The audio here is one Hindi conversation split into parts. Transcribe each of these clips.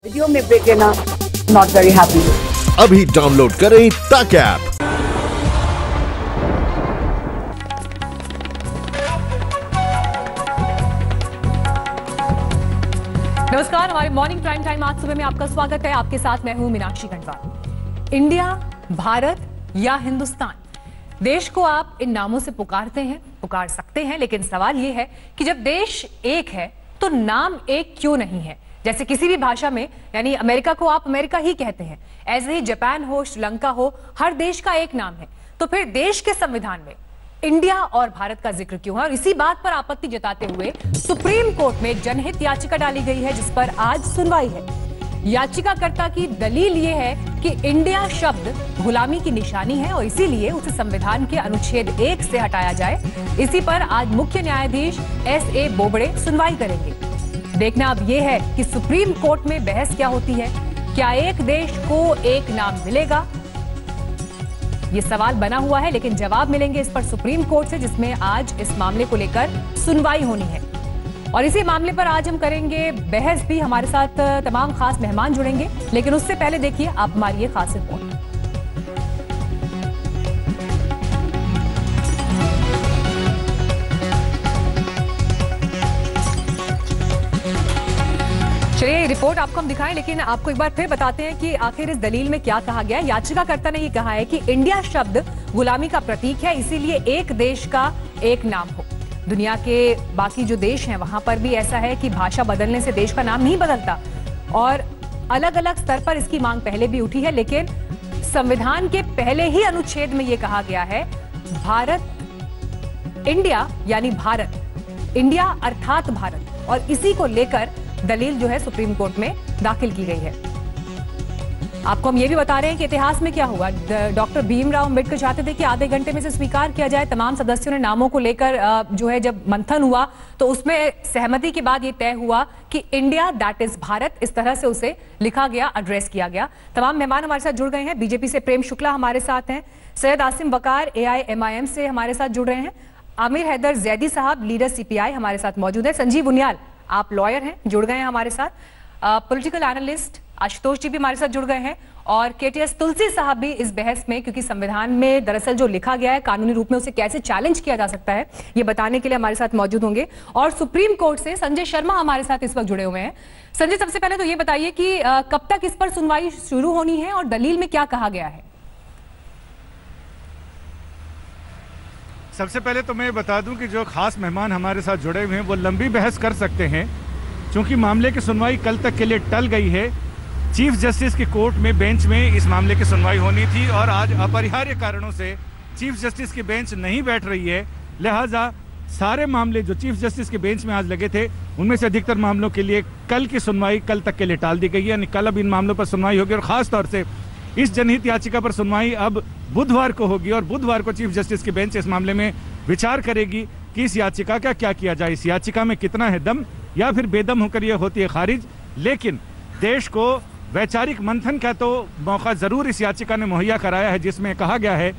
वीडियो में ब्रेक लेना नॉट वेरी हैप्पी। अभी डाउनलोड करें तक ऐप। नमस्कार, हमारे मॉर्निंग प्राइम टाइम आज सुबह में आपका स्वागत है। आपके साथ मैं हूं मीनाक्षी खंडवाल। इंडिया, भारत या हिंदुस्तान, देश को आप इन नामों से पुकारते हैं, पुकार सकते हैं, लेकिन सवाल यह है कि जब देश एक है तो नाम एक क्यों नहीं है? जैसे किसी भी भाषा में, यानी अमेरिका को आप अमेरिका ही कहते हैं, ऐसे ही जापान हो, श्रीलंका हो, हर देश का एक नाम है। तो फिर देश के संविधान में इंडिया और भारत का जिक्र क्यों है? और इसी बात पर आपत्ति जताते हुए सुप्रीम कोर्ट में एक जनहित याचिका डाली गई है, जिस पर आज सुनवाई है। याचिकाकर्ता की दलील यह है कि इंडिया शब्द गुलामी की निशानी है और इसीलिए उसे संविधान के अनुच्छेद 1 से हटाया जाए। इसी पर आज मुख्य न्यायाधीश S.A. बोबड़े सुनवाई करेंगे। देखना अब यह है कि सुप्रीम कोर्ट में बहस क्या होती है। क्या एक देश को एक नाम मिलेगा? ये सवाल बना हुआ है, लेकिन जवाब मिलेंगे इस पर सुप्रीम कोर्ट से, जिसमें आज इस मामले को लेकर सुनवाई होनी है। और इसी मामले पर आज हम करेंगे बहस भी। हमारे साथ तमाम खास मेहमान जुड़ेंगे, लेकिन उससे पहले देखिए आप हमारी ये खास रिपोर्ट। चलिए रिपोर्ट आपको हम दिखाएं, लेकिन आपको एक बार फिर बताते हैं कि आखिर इस दलील में क्या कहा गया है। याचिकाकर्ता ने ये कहा है कि इंडिया शब्द गुलामी का प्रतीक है, इसीलिए एक देश का एक नाम हो। दुनिया के बाकी जो देश हैं वहां पर भी ऐसा है कि भाषा बदलने से देश का नाम नहीं बदलता, और अलग अलग स्तर पर इसकी मांग पहले भी उठी है। लेकिन संविधान के पहले ही अनुच्छेद में यह कहा गया है भारत, इंडिया यानी भारत, इंडिया अर्थात भारत, और इसी को लेकर दलील जो है सुप्रीम कोर्ट में दाखिल की गई है। आपको हम ये भी बता रहे हैं कि इतिहास में क्या हुआ। डॉक्टर भीमराव अंबेडकर चाहते थे कि आधे घंटे में से स्वीकार किया जाए। तमाम सदस्यों ने नामों को लेकर जो है जब मंथन हुआ तो उसमें सहमति के बाद ये तय हुआ कि इंडिया दैट इज भारत, इस तरह से उसे लिखा गया, एड्रेस किया गया। तमाम मेहमान हमारे साथ जुड़ गए हैं। बीजेपी से प्रेम शुक्ला हमारे साथ हैं, सैयद आसिम वकार AIMIM से हमारे साथ जुड़ रहे हैं, आमिर हैदर जैदी साहब लीडर CPI हमारे साथ मौजूद है, संजीव उनियाल आप लॉयर हैं, जुड़ गए हैं हमारे साथ, पॉलिटिकल एनालिस्ट आशुतोष जी भी हमारे साथ जुड़ गए हैं, और KTS तुलसी साहब भी इस बहस में, क्योंकि संविधान में दरअसल जो लिखा गया है कानूनी रूप में उसे कैसे चैलेंज किया जा सकता है ये बताने के लिए हमारे साथ मौजूद होंगे। और सुप्रीम कोर्ट से संजय शर्मा हमारे साथ इस वक्त जुड़े हुए हैं। संजय, सबसे पहले तो ये बताइए कि कब तक इस पर सुनवाई शुरू होनी है और दलील में क्या कहा गया है? सबसे पहले तो मैं बता दूं कि जो खास मेहमान हमारे साथ जुड़े हुए हैं वो लंबी बहस कर सकते हैं, क्योंकि मामले की सुनवाई कल तक के लिए टल गई है। चीफ जस्टिस की कोर्ट में बेंच में इस मामले की सुनवाई होनी थी और आज अपरिहार्य कारणों से चीफ जस्टिस की बेंच नहीं बैठ रही है। लिहाजा सारे मामले जो चीफ जस्टिस के बेंच में आज लगे थे उनमें से अधिकतर मामलों के लिए कल की सुनवाई कल तक के लिए टाल दी गई है, यानी कल अब इन मामलों पर सुनवाई होगी। और खास तौर से इस जनहित याचिका पर सुनवाई अब बुधवार को होगी और बुधवार को चीफ जस्टिस की बेंच इस मामले में विचार करेगी कि इस याचिका का क्या किया जाए, इस याचिका में कितना है दम, या फिर बेदम होकर यह होती है खारिज। लेकिन देश को वैचारिक मंथन का तो मौका जरूर इस याचिका ने मुहैया कराया है, जिसमें कहा गया है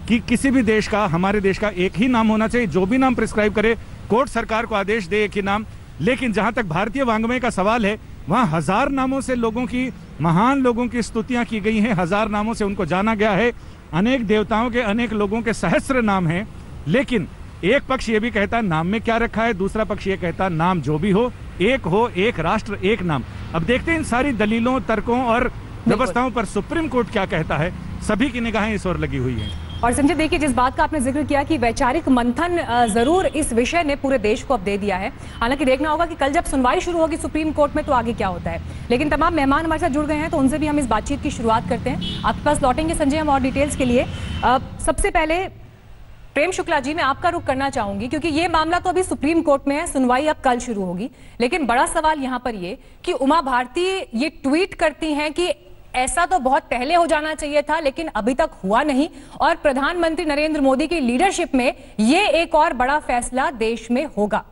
कि किसी भी देश का, हमारे देश का एक ही नाम होना चाहिए, जो भी नाम प्रिस्क्राइब करे कोर्ट सरकार को आदेश दे एक ही नाम। लेकिन जहां तक भारतीय वांग्मय का सवाल है, वहां 1000 नामों से लोगों की, महान लोगों की स्तुतियां की गई हैं, 1000 नामों से उनको जाना गया है, अनेक देवताओं के, अनेक लोगों के सहस्त्र नाम हैं। लेकिन एक पक्ष ये भी कहता है नाम में क्या रखा है, दूसरा पक्ष ये कहता है नाम जो भी हो, एक राष्ट्र एक नाम। अब देखते हैं इन सारी दलीलों, तर्कों और व्यवस्थाओं पर सुप्रीम कोर्ट क्या कहता है। सभी की निगाहें इस ओर लगी हुई हैं। और संजय, देखिए जिस बात का आपने जिक्र किया कि वैचारिक मंथन जरूर इस विषय ने पूरे देश को अब दे दिया है। हालांकि देखना होगा कि कल जब सुनवाई शुरू होगी सुप्रीम कोर्ट में तो आगे क्या होता है। लेकिन तमाम मेहमान हमारे साथ जुड़ गए हैं तो उनसे भी हम इस बातचीत की शुरुआत करते हैं। आपके पास लौटेंगे संजय हम और डिटेल्स के लिए। सबसे पहले प्रेम शुक्ला जी, मैं आपका रुख करना चाहूंगी, क्योंकि ये मामला तो अभी सुप्रीम कोर्ट में है, सुनवाई अब कल शुरू होगी। लेकिन बड़ा सवाल यहां पर ये कि उमा भारती ये ट्वीट करती हैं कि ऐसा तो बहुत पहले हो जाना चाहिए था, लेकिन अभी तक हुआ नहीं, और प्रधानमंत्री नरेंद्र मोदी की लीडरशिप में ये एक और बड़ा फैसला देश में होगा।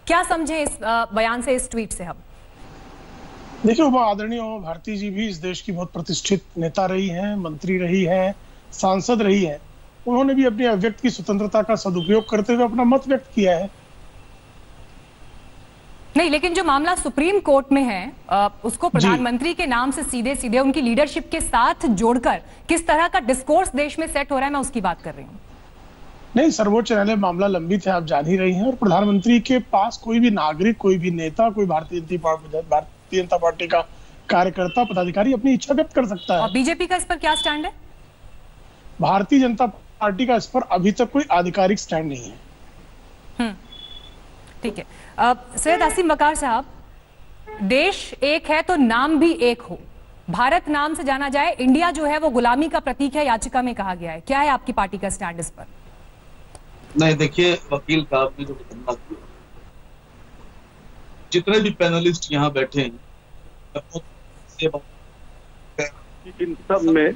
क्या समझे इस बयान से, इस ट्वीट से हम? देखिए, आदरणीय उमा भारती जी भी इस देश की बहुत प्रतिष्ठित नेता रही हैं, मंत्री रही हैं, सांसद रही हैं। उन्होंने भी अपनी अभिव्यक्ति की स्वतंत्रता का सदुपयोग करते हुए अपना मत व्यक्त किया है। नहीं, लेकिन जो मामला सुप्रीम कोर्ट में है उसको प्रधानमंत्री के नाम से सीधे सीधे उनकी लीडरशिप के साथ जोड़कर किस तरह का डिस्कोर्स देश में सेट हो रहा है, मैं उसकी बात कर रही हूँ। नहीं, सर्वोच्च न्यायालय मामला लंबित है, आप जान ही रही हैं, और प्रधानमंत्री के पास कोई भी नागरिक, कोई भी नेता, कोई भारतीय जनता पार्टी का कार्यकर्ता, पदाधिकारी अपनी इच्छा व्यक्त कर सकता है। और बीजेपी का इस पर क्या स्टैंड है? भारतीय जनता पार्टी का इस पर अभी तक कोई आधिकारिक स्टैंड नहीं है। ठीक है। सैयद आसिम वकार साहब, देश एक है तो नाम भी एक हो, भारत नाम से जाना जाए, इंडिया जो है वो गुलामी का प्रतीक है, याचिका में कहा गया है। क्या है आपकी पार्टी का स्टैंड इस पर? नहीं, देखिए वकील साहब ने जो मुकदमा किया, जितने भी पैनलिस्ट यहाँ बैठे हैं, इन सब में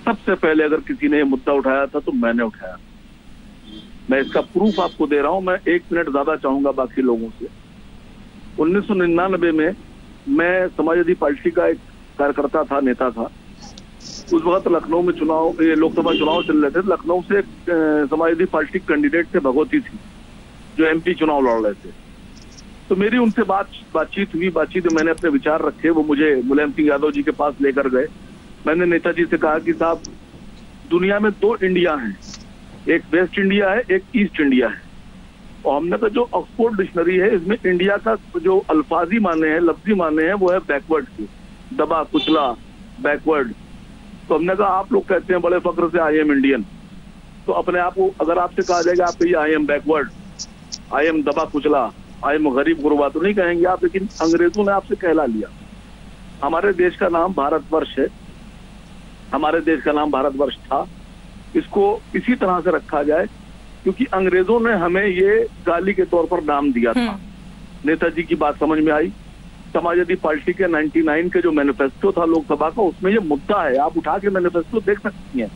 सबसे पहले अगर किसी ने ये मुद्दा उठाया था तो मैंने उठाया। मैं इसका प्रूफ आपको दे रहा हूं। मैं 1 मिनट ज्यादा चाहूंगा बाकी लोगों से। 1999 में मैं समाजवादी पार्टी का एक कार्यकर्ता था, नेता था। उस वक्त लखनऊ में चुनाव, ये लोकसभा चुनाव चल रहे थे। लखनऊ से समाजवादी पार्टी कैंडिडेट थे, भगवती थी, जो एमपी चुनाव लड़ रहे थे। तो मेरी उनसे बातचीत हुई। बातचीत में मैंने अपने विचार रखे। वो मुझे मुलायम सिंह यादव जी के पास लेकर गए। मैंने नेताजी से कहा कि साहब, दुनिया में 2 इंडिया हैं, एक वेस्ट इंडिया है, एक ईस्ट इंडिया है। और हमने कहा जो ऑक्सफोर्ड डिक्शनरी है, इसमें इंडिया का जो अल्फाजी माने हैं, लफ्जी माने हैं, वो है बैकवर्ड के, दबा कुचला, बैकवर्ड। तो हमने कहा आप लोग कहते हैं बड़े फक्र से आई एम इंडियन, तो अपने आप को अगर आपसे कहा जाएगा आप कहिए I am backward, I am दबा कुचला, आई एम गरीब गुरबा, तो नहीं कहेंगे आप। लेकिन अंग्रेजों ने आपसे कहला लिया। हमारे देश का नाम भारतवर्ष है, हमारे देश का नाम भारतवर्ष था। इसको इसी तरह से रखा जाए, क्योंकि अंग्रेजों ने हमें ये गाली के तौर पर नाम दिया था। नेताजी की बात समझ में आई। समाजवादी पार्टी के 99 के जो मैनिफेस्टो था लोकसभा का, उसमें ये मुद्दा है। आप उठा के मैनिफेस्टो देख सकती हैं।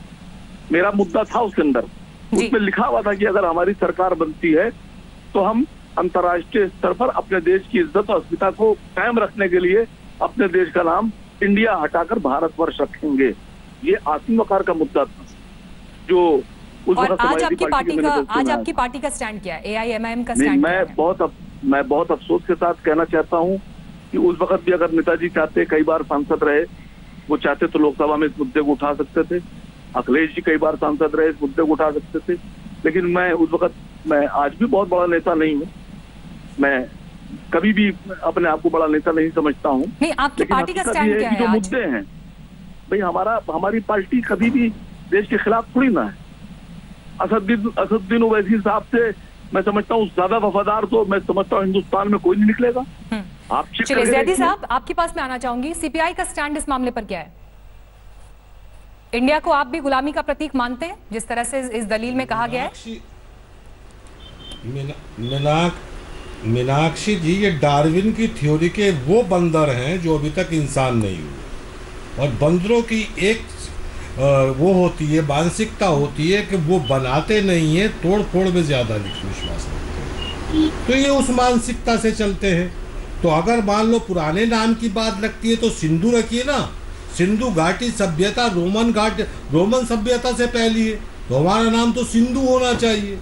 मेरा मुद्दा था उसके अंदर। उसमें लिखा हुआ था कि अगर हमारी सरकार बनती है तो हम अंतर्राष्ट्रीय स्तर पर अपने देश की इज्जत और अस्मिता को कायम रखने के लिए अपने देश का नाम इंडिया हटाकर भारतवर्ष रखेंगे। ये आसिम वकार का मुद्दा था, जो उस और वक्त आज आपकी पार्टी पार्टी का स्टैंड क्या है? एआईएमआईएम का स्टैंड क्या है? मैं बहुत अफसोस के साथ कहना चाहता हूं कि उस वक्त भी अगर नेताजी चाहते, कई बार सांसद रहे, वो चाहते तो लोकसभा में इस मुद्दे को उठा सकते थे। अखिलेश जी कई बार सांसद रहे, इस मुद्दे को उठा सकते थे। लेकिन मैं उस वक्त, मैं आज भी बहुत बड़ा नेता नहीं हूँ, मैं कभी भी अपने आप को बड़ा नेता नहीं समझता हूँ। नहीं, आपकी पार्टी का स्टैंड क्या है? जो मुद्दे हैं भाई, हमारी पार्टी कभी भी देश के खिलाफ थोड़ी ना है। असदुद्दीन ओवैसी साहब से मैं समझता हूँ ज्यादा वफादार तो मैं समझता हूँ हिंदुस्तान में कोई नहीं निकलेगा। आप चलिए ज़ैदी साहब, आपके पास मैं आना चाहूंगी। सीपीआई का स्टैंड इस मामले पर क्या है? इंडिया को आप भी गुलामी का प्रतीक मानते हैं, जिस तरह से इस दलील में कहा गया है? मीनाक्षी जी, ये डार्विन की थ्योरी के वो बंदर हैं जो अभी तक इंसान नहीं हुए। और बंदरों की एक वो होती है, मानसिकता होती है कि वो बनाते नहीं है, तोड़ फोड़ में ज्यादा विश्वास रखते हैं। तो ये उस मानसिकता से चलते हैं। तो अगर मान लो पुराने नाम की बात लगती है तो सिंधु रखिए ना। सिंधु घाटी सभ्यता रोमन सभ्यता से पहली है, तो हमारा नाम तो सिंधु होना चाहिए।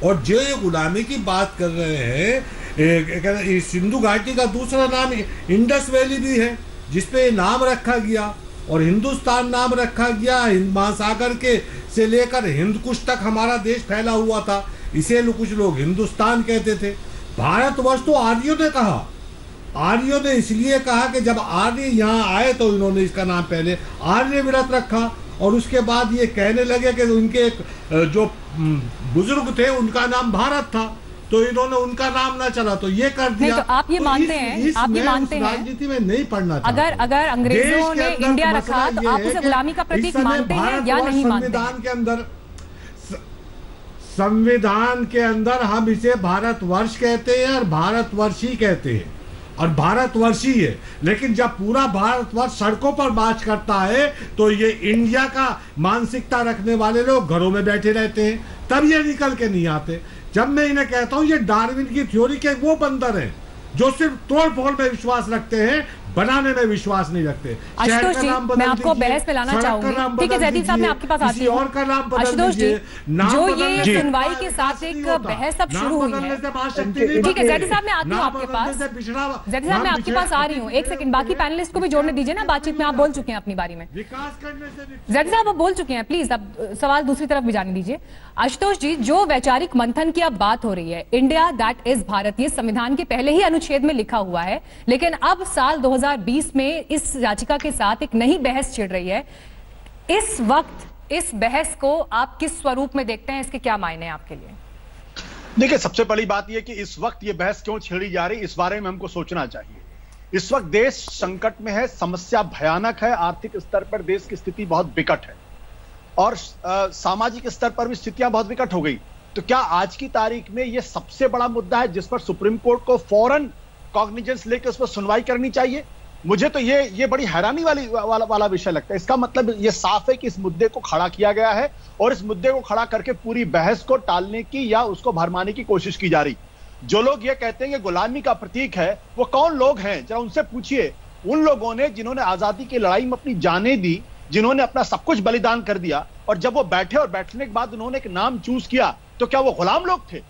और जो ये गुलामी की बात कर रहे हैं, सिंधु घाटी का दूसरा नाम इंडस वैली भी है, जिसपे नाम रखा गया, और हिंदुस्तान नाम रखा गया। हिंद महासागर के से लेकर हिंद कुश तक हमारा देश फैला हुआ था, इसे कुछ लोग हिंदुस्तान कहते थे। भारतवर्ष तो आर्यों ने कहा। आर्यों ने इसलिए कहा कि जब आर्य यहाँ आए तो इन्होंने इसका नाम पहले आर्यव्रत रखा, और उसके बाद ये कहने लगे कि उनके जो बुजुर्ग थे उनका नाम भारत था, तो इन्होंने उनका नाम ना चला तो ये कर दिया। नहीं, तो आप ये मानते हैं, आप ये मानते हैं राजनीति में नहीं पढ़ना चाहता। अगर अंग्रेजों ने इंडिया रखा तो आप उसे गुलामी का प्रतीक मानते हैं या नहीं मानते? संविधान के अंदर हम इसे भारतवर्ष कहते हैं और भारतवर्ष ही कहते हैं, और भारतवर्षी है। लेकिन जब पूरा भारतवर्ष सड़कों पर मार्च करता है तो ये इंडिया का मानसिकता रखने वाले लोग घरों में बैठे रहते हैं, तब ये निकल के नहीं आते। जब मैं इन्हें कहता हूं ये डार्विन की थ्योरी के वो बंदर हैं जो सिर्फ तोड़ फोड़ में विश्वास रखते हैं, बनाने में विश्वास नहीं रखते। आशुतोष जी, मैं आपको बहस में लाना चाहूंगी। ठीक है जयदीप साहब, मैं आपके पास आती हूँ। आशुतोष जी, जो ये सुनवाई के साथ एक बहस अब शुरू हुई है, ठीक है जयदीप साहब, मैं आती हूँ आपके पास। जयदीप साहब, मैं आपके पास आ रही हूँ, एक सेकंड, बाकी पैनलिस्ट को भी जोड़ने दीजिए ना बातचीत में। आप बोल चुके हैं अपनी बारी में, जयदीप साहब आप बोल चुके हैं, प्लीज अब सवाल दूसरी तरफ भी जाने दीजिए। आशुतोष जी, जो वैचारिक मंथन की अब बात हो रही है, इंडिया दैट इज भारत, ये संविधान के पहले ही अनुच्छेद में लिखा हुआ है, लेकिन अब साल 2020 में इस याचिका के साथ एक नई बहस छिड़ रही है। इस वक्त इस बहस को आप किस स्वरूप में देखते हैं, इसके क्या मायने हैं आपके लिए? देखिए, सबसे बड़ी बात यह कि इस वक्त ये बहस क्यों छिड़ी जा रही, इस बारे में हमको सोचना चाहिए। इस वक्त देश संकट में है, समस्या भयानक है, आर्थिक स्तर पर देश की स्थिति बहुत विकट है और सामाजिक स्तर पर भी स्थितियां बहुत विकट हो गई। तो क्या आज की तारीख में यह सबसे बड़ा मुद्दा है जिस पर सुप्रीम कोर्ट को फौरन कॉग्निजेंस लेकर उस पर सुनवाई करनी चाहिए? मुझे तो ये बड़ी हैरानी वाला विषय लगता है। इसका मतलब ये साफ है कि इस मुद्दे को खड़ा किया गया है और इस मुद्दे को खड़ा करके पूरी बहस को टालने की या उसको भरमाने की कोशिश की जा रही। जो लोग ये कहते हैं कि गुलामी का प्रतीक है, वो कौन लोग हैं? जरा उनसे पूछिए। उन लोगों ने जिन्होंने आजादी की लड़ाई में अपनी जानें दी, जिन्होंने अपना सब कुछ बलिदान कर दिया, और जब वो बैठे और बैठने के बाद उन्होंने एक नाम चूज किया, तो क्या वो गुलाम लोग थे?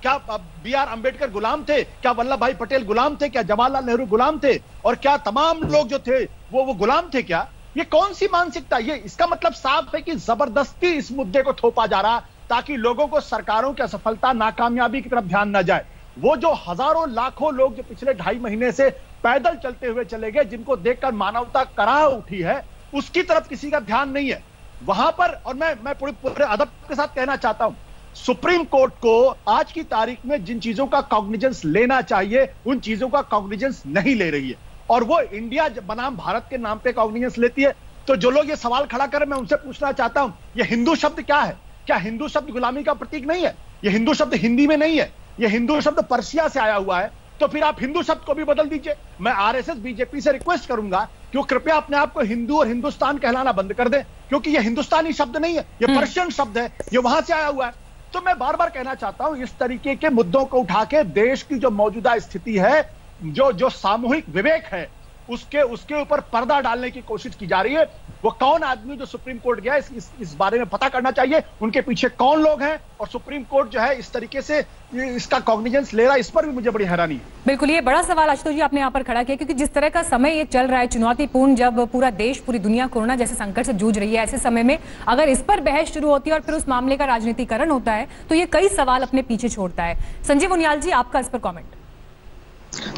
क्या बी.आर. अंबेडकर गुलाम थे? क्या वल्लभ भाई पटेल गुलाम थे? क्या जवाहरलाल नेहरू गुलाम थे? और क्या तमाम लोग जो थे वो गुलाम थे? क्या ये कौन सी मानसिकता? ये इसका मतलब साफ है कि जबरदस्ती इस मुद्दे को थोपा जा रहा ताकि लोगों को सरकारों की असफलता, नाकामयाबी की तरफ ध्यान न जाए। वो जो हजारों लाखों लोग जो पिछले 2.5 महीने से पैदल चलते हुए चले गए, जिनको देखकर मानवता कराह उठी है, उसकी तरफ किसी का ध्यान नहीं है वहां पर। और मैं पूरे अदब के साथ कहना चाहता हूं, सुप्रीम कोर्ट को आज की तारीख में जिन चीजों का कॉग्निजेंस लेना चाहिए, उन चीजों का कॉग्निजेंस नहीं ले रही है, और वो इंडिया बनाम भारत के नाम पे कॉग्निजेंस लेती है। तो जो लोग ये सवाल खड़ा करें, मैं उनसे पूछना चाहता हूं, ये हिंदू शब्द क्या है? क्या हिंदू शब्द गुलामी का प्रतीक नहीं है? ये हिंदू शब्द हिंदी में नहीं है, ये हिंदू शब्द पर्शिया से आया हुआ है। तो फिर आप हिंदू शब्द को भी बदल दीजिए। मैं आरएसएस, बीजेपी से रिक्वेस्ट करूंगा कि वो कृपया अपने आप को हिंदू और हिंदुस्तान कहलाना बंद कर दें, क्योंकि ये हिंदुस्तानी शब्द नहीं है, ये पर्शियन शब्द है, ये वहां से आया हुआ है। तो मैं बार बार कहना चाहता हूं, इस तरीके के मुद्दों को उठा के देश की जो मौजूदा स्थिति है, जो सामूहिक विवेक है, उसके ऊपर पर्दा डालने की कोशिश की जा रही है। वो कौन आदमी जो सुप्रीम कोर्ट गया, इस बारे में पता करना चाहिए, उनके पीछे कौन लोग हैं, और सुप्रीम कोर्ट जो है इस तरीके से इसका कॉग्निजेंस ले रहा है, इस पर भी मुझे बड़ी हैरानी है। बिल्कुल, ये बड़ा सवाल आशुतोष जी आपने यहाँ पर खड़ा किया, क्योंकि जिस तरह का समय ये चल रहा है, चुनौतीपूर्ण, जब पूरा देश, पूरी दुनिया कोरोना जैसे संकट से जूझ रही है, ऐसे समय में अगर इस पर बहस शुरू होती है और फिर उस मामले का राजनीतिकरण होता है, तो ये कई सवाल अपने पीछे छोड़ता है। संजीव उनियाल जी, आपका इस पर कॉमेंट।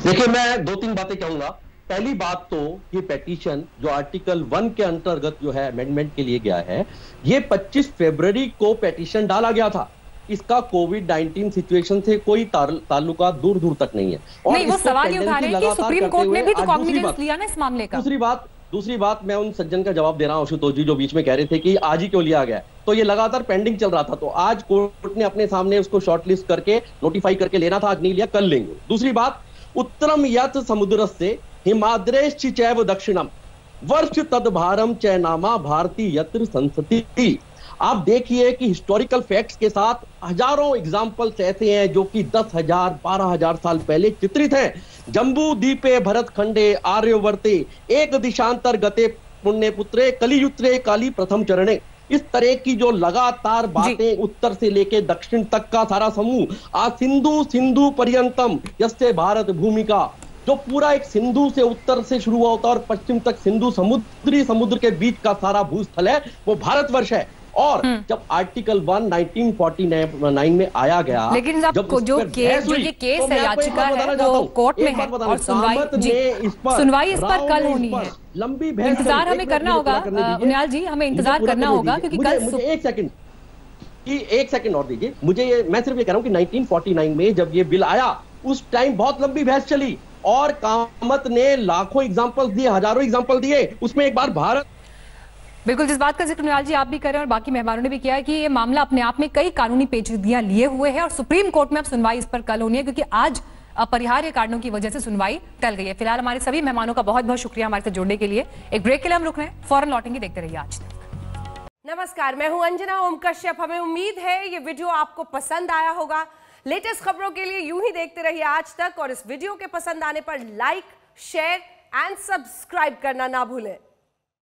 देखिए, मैं 2-3 बातें कहूंगा। पहली बात तो ये पेटिशन जो आर्टिकल 1 के अंतर्गत जो है अमेंडमेंट के लिए गया है, ये 25 फरवरी को पेटिशन डाला गया था। इसका कोविड-19 सिचुएशन से कोई ताल्लुका दूर दूर तक नहीं है। और नहीं, वो सवाल ये उठा रहे हैं कि सुप्रीम कोर्ट ने भी तो कॉग्निजेंस लिया ना इस मामले का। दूसरी बात मैं उन सज्जन का जवाब दे रहा हूं, आशुतोष जी, जो बीच में कह रहे थे कि आज ही क्यों लिया गया, तो ये लगातार पेंडिंग चल रहा था। तो आज कोर्ट ने अपने सामने उसको शॉर्टलिस्ट करके नोटिफाई करके लेना था, आज नहीं लिया, कल लेंगे। दूसरी बात, उत्तरम यत् समुद्रस्य हिमाद्रेश्च चैव दक्षिणम वर्ष तद्भारम चैनामा भारती यत्र संसति। आप देखिए कि हिस्टोरिकल फैक्ट्स के साथ हजारों एग्जाम्पल्स ऐसे हैं जो कि 10,000 12,000 साल पहले चित्रित हैं। जम्बू द्वीपे भरत खंडे आर्यवर्ते एक दिशांतर गते पुण्य पुत्रे कलियुत्रे काली प्रथम चरणे। इस तरह की जो लगातार बातें उत्तर से लेके दक्षिण तक का सारा समूह, आ सिंधु पर्यंतम यस्य भारत भूमिका, जो पूरा एक सिंधु से उत्तर से शुरू होता है और पश्चिम तक सिंधु समुद्र के बीच का सारा भूस्थल है, वो भारतवर्ष है। और जब आर्टिकल 1 1949 में आया गया, लेकिन जो ये केस है, याचिका है, वो कोर्ट में है और सुनवाई इस पर कल होनी है। लंबी इंतजार हमें करना होगा उनियाल जी, हमें इंतजार करना होगा, क्योंकि कल एक सेकंड और दीजिए मुझे। मैं सिर्फ ये कह रहा हूं कि 1949 में जब ये बिल आया, उस टाइम बहुत लंबी बहस चली और कामत ने लाखों एग्जाम्पल दिए, हजारों एग्जाम्पल दिए, उसमें एक बार भारत। बिल्कुल, जिस बात का जिक्र उनियाल जी आप भी कर रहे हैं और बाकी मेहमानों ने भी किया है कि ये मामला अपने आप में कई कानूनी पेचीदगियां लिए हुए है और सुप्रीम कोर्ट में अब सुनवाई इस पर कल होनी है, क्योंकि आज अपरिहार्य कारणों की वजह से सुनवाई टल गई है। फिलहाल हमारे सभी मेहमानों का बहुत बहुत शुक्रिया हमारे साथ जुड़ने के लिए। एक ब्रेक के लिए हम रुक रहे हैं, फौरन लौटेंगे, देखते रहिए आज तक। नमस्कार, मैं हूं अंजना ओम कश्यप। हमें उम्मीद है ये वीडियो आपको पसंद आया होगा। लेटेस्ट खबरों के लिए यूं ही देखते रहिए आज तक, और इस वीडियो के पसंद आने पर लाइक, शेयर, एंड सब्सक्राइब करना ना भूलें।